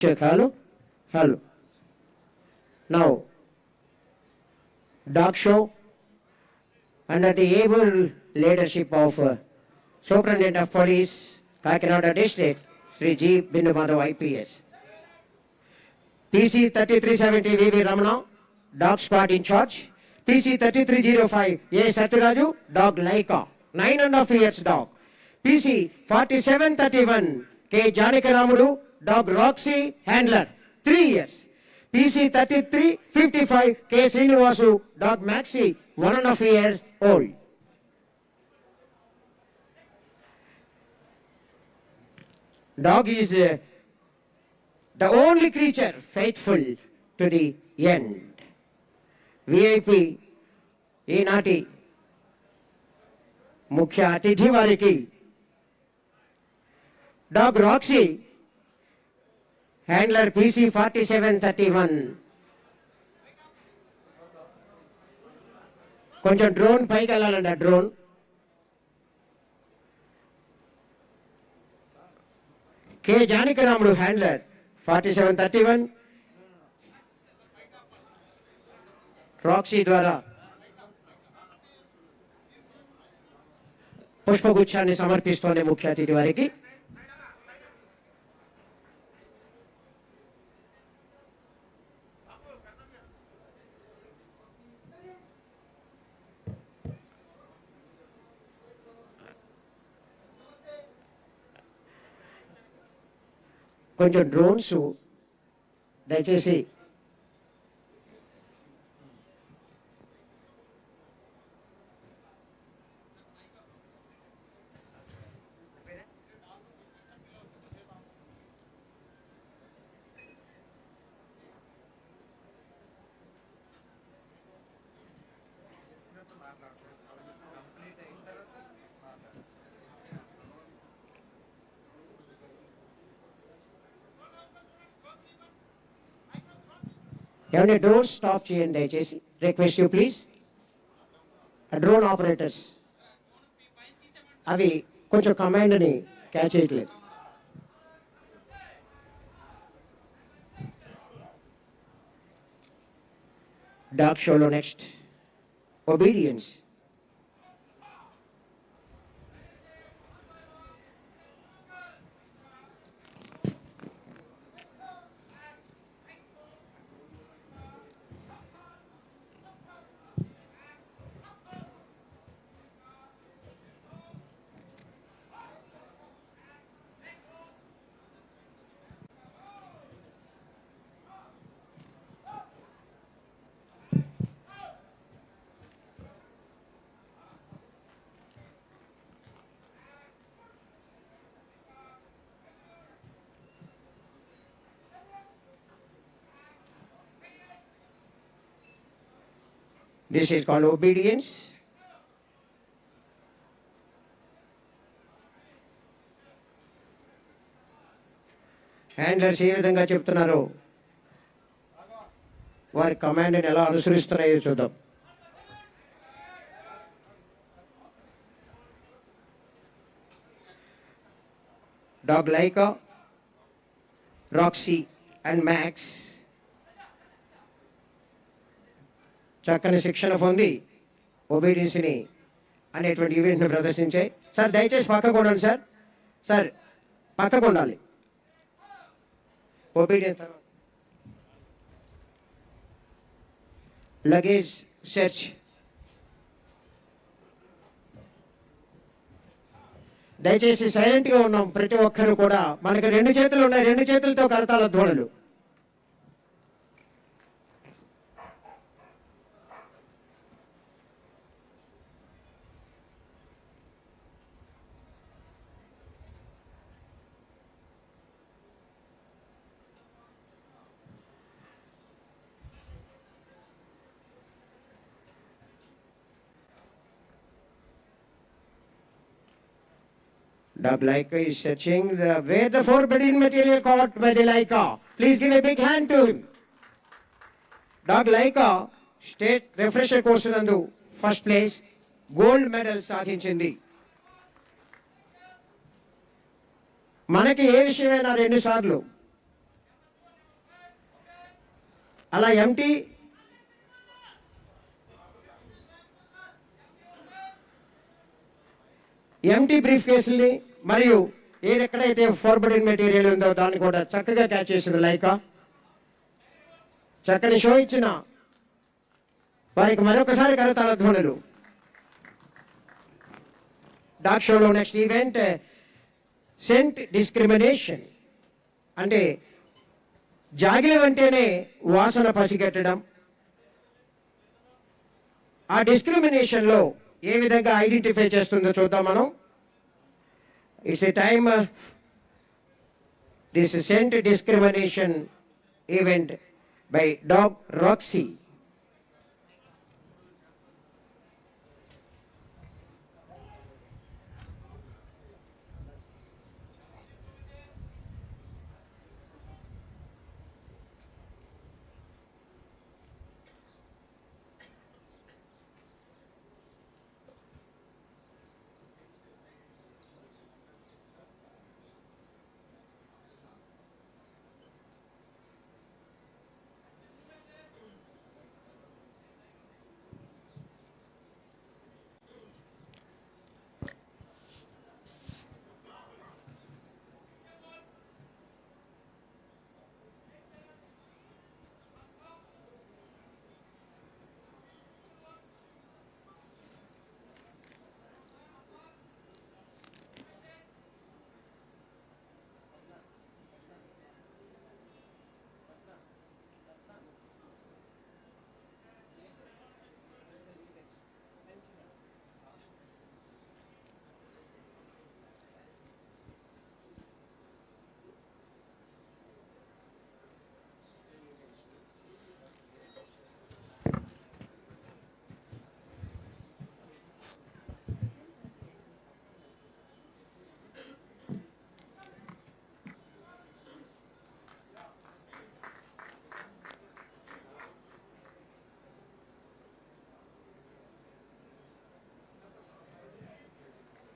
Check, hello, hello. Now, dog show under the able leadership of Superintendent of Police, Kakinada District, Sri G. Bindu Madhav IPS. PC 3370 VV Ramana, dog squad in charge. PC 3305 A. Saturaju, dog Laika, 9.5 years dog. PC 4731 K. Janikaramudu, dog Roxy, handler, 3 years. PC 3355 K. Srinivasu, dog Maxi, 1.5 years old. Dog is the only creature faithful to the end. VIP ఈనాటి ముఖ్య అతిథి వారికి dog Roxy handler PC 4731. కొంచెం drone పైకి వెళ్ళాలండి. Drone K. Janakiramudu handler 4731 Roxy ద్వారా పుష్పగుచ్చాన్ని సమర్పిస్తోంది ముఖ్య అతిథి వారికి. కొంచెం డ్రోన్స్ దయచేసి ఏమైనా డ్రోన్ స్టాప్ చేయండి దయచేసి. Request you please. Drone operators అవి కొంచెం కమాండ్ని క్యాచ్ చేయట్లేదు. డాగ్ షోలో next obedience. This is called obedience. Handlers ఏ విధంగా చెప్తున్నారో వారి కమాండ్ని ఎలా అనుసరిస్తున్నాయో చూద్దాం. Dog Laika, Roxy and Max చక్కని శిక్షణ పొంది ఒబీడియన్స్ని అనేటువంటి ఈవెంట్ని ప్రదర్శించాయి. సార్ దయచేసి పక్కకు ఉండండి. సార్ సార్ పక్కకు ఉండాలి. Obedience luggage search. దయచేసి సైలెంట్గా ఉన్నాం ప్రతి ఒక్కరు కూడా. మనకి 2 చేతులు ఉన్నాయి, 2 చేతులతో కరతాల ధ్వనులు. Dog Laika is searching where the forbidden material caught by the Laika. Please give a big hand to him. Dog Laika state refresher course నందు ఫస్ట్ ప్లేస్ గోల్డ్ మెడల్ సాధించింది. మనకి ఏ విషయమైనా 2 సార్లు అలా ఎంటీ బ్రీఫ్ కేసుల్ని మరియు ఎక్కడైతే ఫార్బిడెన్ మెటీరియల్ ఉందో దాన్ని కూడా చక్కగా క్యాచ్ చేసింది లైకా. చక్కని షో ఇచ్చిన వారికి మరొకసారి కరతాళ ధ్వనులు. డాక్ షోలో నెక్స్ట్ ఈవెంట్ సెంట్ డిస్క్రిమినేషన్, అంటే జాగిలం అంటేనే వాసన పసిగట్టడం. ఆ డిస్క్రిమినేషన్లో ఏ విధంగా ఐడెంటిఫై చేస్తుందో చూద్దాం మనం. It's a time this scent discrimination event by dog Roxy.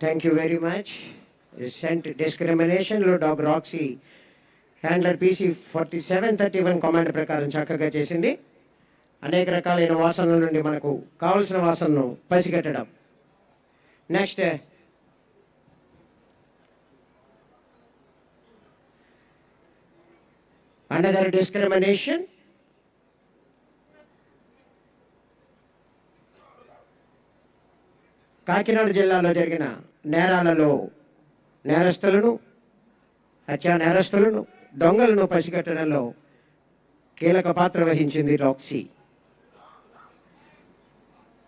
Thank you very much. Scent డిస్క్రిమినేషన్లో dog Roxy handler PC 4731 command ప్రకారం చక్కగా చేసింది. అనేక రకాలైన వాసనల నుండి మనకు కావలసిన వాసనను పసిగట్టడం. నెక్స్ట్ అనదర్ డిస్క్రిమినేషన్, కాకినాడ జిల్లాలో జరిగిన నేరాలలో నేరస్తులను, హత్యా నేరస్తులను, దొంగలను పసిగట్టడంలో కీలక పాత్ర వహించింది Roxy.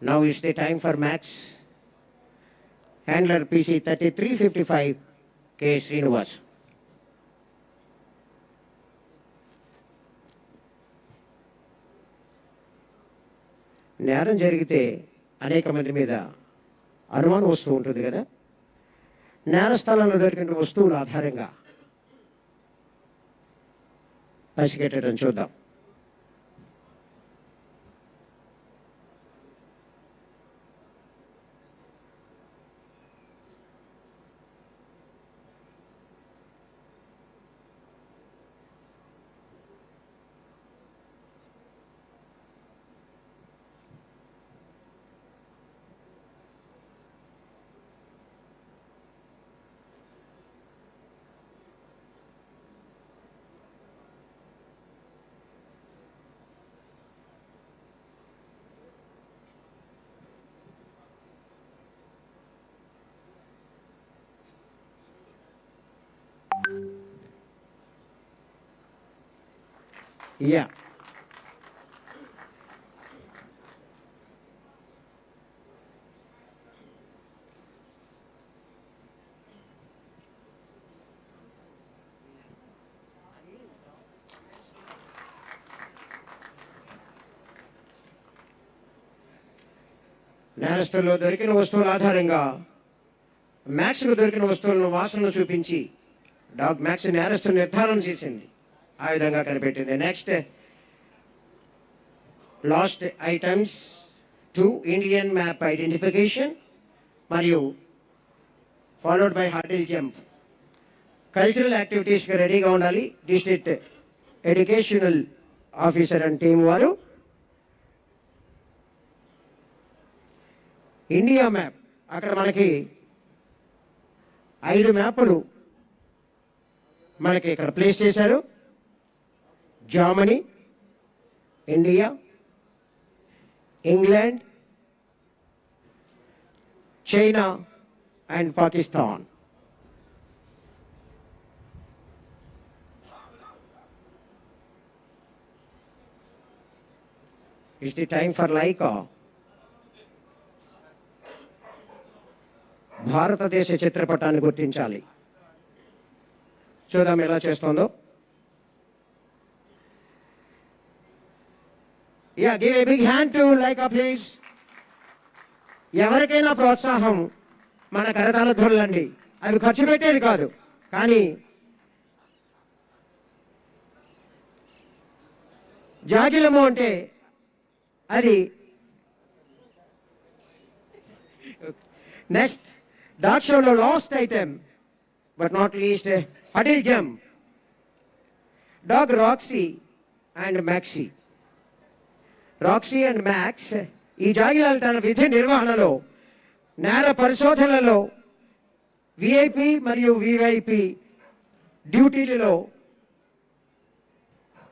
Now is the time for match. Handler PC 3355 K. Srinivas. నేరం జరిగితే అనేక మంది మీద అనుమానం వస్తూ ఉంటుంది కదా. నేరస్థలంలో దొరికిన వస్తువుల ఆధారంగా పసిగట్టడం చూద్దాం. Yeah. నేరస్తుల్లో దొరికిన వస్తువుల ఆధారంగా మ్యాక్స్కు దొరికిన వస్తువులను వాసనను చూపించి డాగ్ మ్యాక్స్ నేరస్తు నిర్ధారణ చేసింది. ఆ విధంగా కనిపెట్టింది. Next last items 2 Indian map identification మరియు followed by hurdle jump. Cultural యాక్టివిటీస్కి రెడీగా ఉండాలి. District educational officer and team వారు ఇండియా మ్యాప్ అక్కడ మనకి 5 మ్యాపులు మనకి ఇక్కడ ప్లేస్ చేశారు. Germany, India, England, China and Pakistan. It's the time for Laika. భారతదేశ చిత్రపటాన్ని గుర్తించాలి. చూద్దాం ఎలా చేస్తుందో. Yeah, give a big hand to Laika, please. ఎవరికైనా ప్రోత్సాహం మన కరతాళ ధ్వనులండి. అవి ఖర్చు పెట్టేది కాదు, కానీ జాగిలము అంటే అది. నెక్స్ట్ డాగ్ షోలో last item but not least hurdle jump. Dog Roxy and Maxie. Roxy and Max ఈ జాగిలాలు తన విధి నిర్వహణలో, నేర పరిశోధనలో, విఐపి మరియు వివైపి డ్యూటీలలో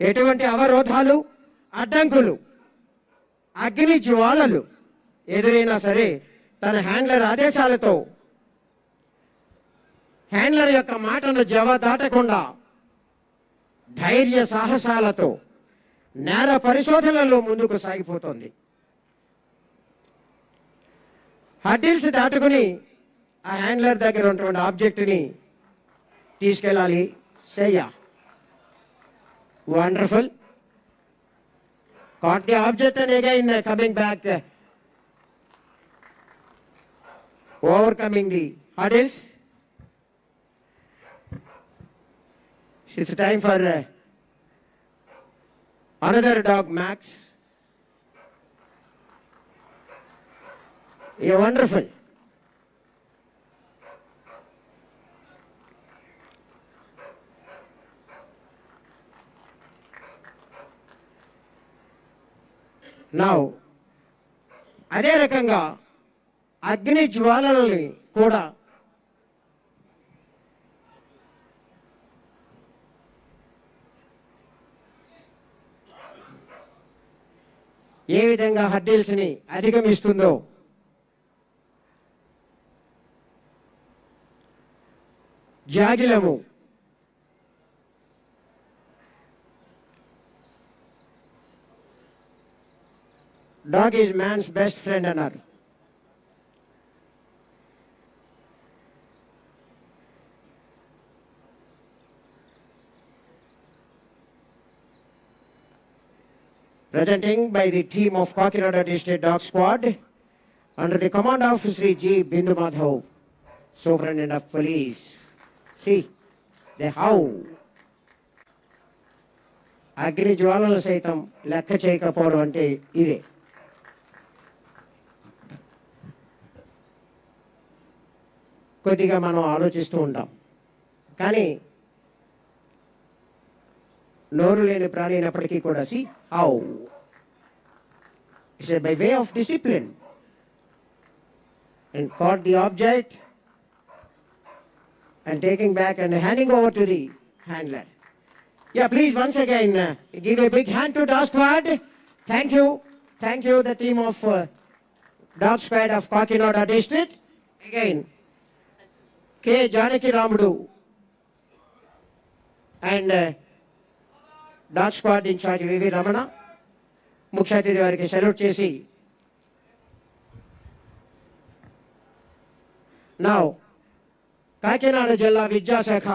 ఎటువంటి అవరోధాలు, అడ్డంకులు, అగ్ని జ్వాలలు ఎదురైనా సరే తన హ్యాండ్లర్ ఆదేశాలతో, హ్యాండ్లర్ యొక్క మాటను జవదాటకుండా ధైర్య సాహసాలతో నేర పరిశోధనలో ముందుకు సాగిపోతుంది. హర్డిల్స్ దాటుకుని ఆ హ్యాండ్లర్ దగ్గర ఉన్నటువంటి ఆబ్జెక్ట్ని తీసుకెళ్ళాలి. సయ్యా, wonderful. Caught the object and again coming back, overcoming the hurdles. It's time for another dog, Max. You're wonderful. Now, అదే రకంగా అగ్ని జ్వాలలని కూడా ఏ విధంగా హర్డిల్స్ని అధిగమిస్తుందో జాగిలము dog is man's best friend అన్నారు. Presenting by the team of Kakinada District Dog Squad under the command of Sri G. Bindu Madhav, Superintendent of Police. See, they howl. అగ్ని జ్వాలలు సైతం లెక్క చేయకపోవడం అంటే ఇదే. కొద్దిగా మనం ఆలోచిస్తూ ఉంటాం, కానీ నోరు లేని ప్రాణి అయినప్పటికీ కూడా see how it's by way of discipline and caught the object and taking back and handing over to the handler. Yeah, please once again give a big hand to Dog Squad. Thank you. Thank you, the team of Dog Squad of Kakinada District. Again, K. Janaki Ramudu and Dog Squad in charge V.V. Ramana. ముఖ్య అతిథి వారికి salute చేసి now Kakinada జిల్లా విద్యాశాఖ